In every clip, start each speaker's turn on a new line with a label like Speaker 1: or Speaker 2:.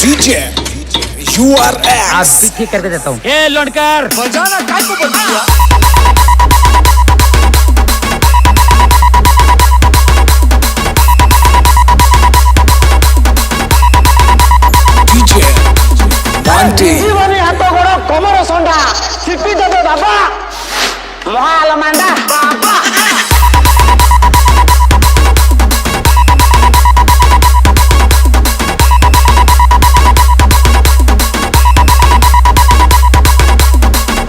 Speaker 1: DJ you are
Speaker 2: आज भी ठीक करके देता हूँ। ए लौटकर
Speaker 3: बजाना काय को बोल दिया।
Speaker 1: डीजे मांटी
Speaker 4: जीवनी हाथ गोड़ कमर संडा छिपी देबे बाबा महाल मांडा बाबा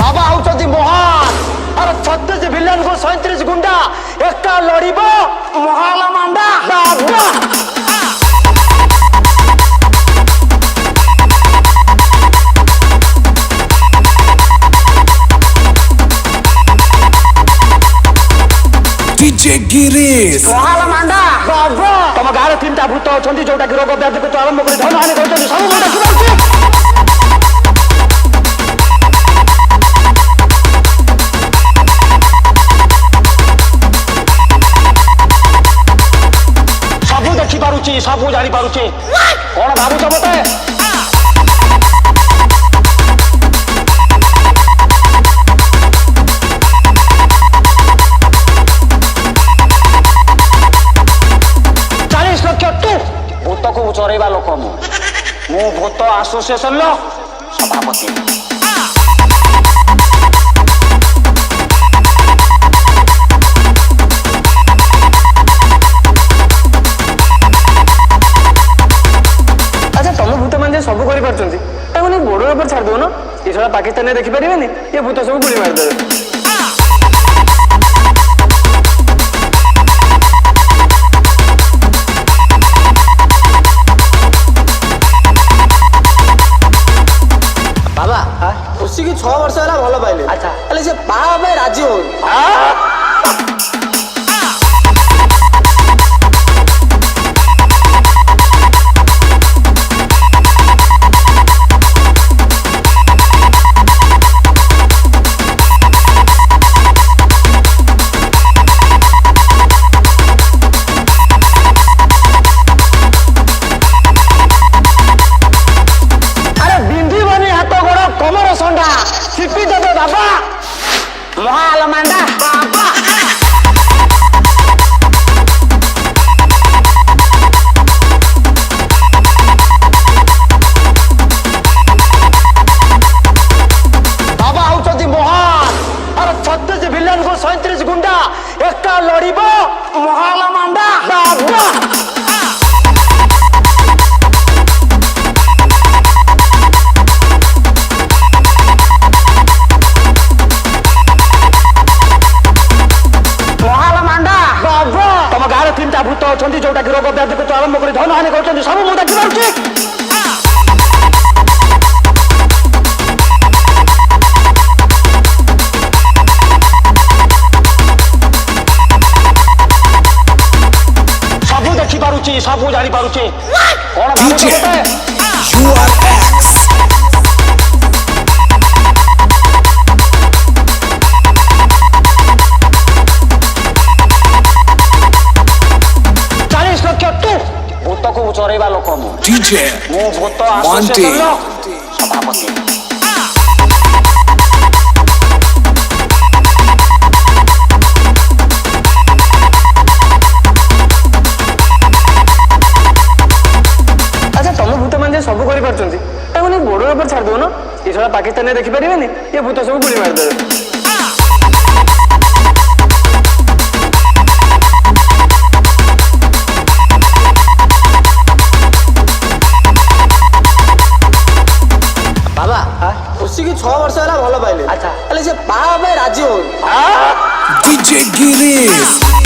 Speaker 4: बाबा आउचती महाल और 36 विलन को 37 गुंडा एका लड़िबो महाल मांडा बाबा
Speaker 1: डीजे गिरीश
Speaker 4: महाल मांडा बाबा तम गारे तीनटा भूत अछंती जोटा कि रोग व्याधि को आरंभ कर धन हानि करछन सब मुंडा किबाउची सब देखि पारुची सब जानि पारुची कोन भाबुछ मते भूत को चरेवा लोक मु भूत आसोसिएशन सभापति अच्छा तुम भूत मान सब कर बॉर्डर पर छाड़ दो ना ये सब पाकिस्तान देखी पारे ये भूत सब गुली मारदे
Speaker 3: उसी की 6 वर्ष है भल पाइले।
Speaker 4: अच्छा
Speaker 3: अरे से बाहा पे राजी हो छिपी देबे बाबा महाल मांडा बाबा बाबा आउचती महाल और 36 विलन को 37 गुंडा एका लड़िबो महाल मांडा बाबा तीनटा भूत अछंती जोटा कि रोग व्याधि को आरंभ कर धन हानि करछन सब मुंडा किबाउची सब देखि पारुची सब जानि पारुची कोन भाबुछ मते
Speaker 1: यू आर एक्स भूत को चरेवा लोक डीजे
Speaker 3: मु भूत
Speaker 1: मांटी
Speaker 3: आसोसिएशन सभापति अच्छा तुम भूत मान सब कर बॉर्डर पर छाड़ दो ना ये सब पाकिस्तान देखी पारे ये भूत सब गुली मारदे उसी की 6 वर्ष है भल पाइले। अच्छा अरे से बाहा पे राजी हो
Speaker 1: डीजे गिरीश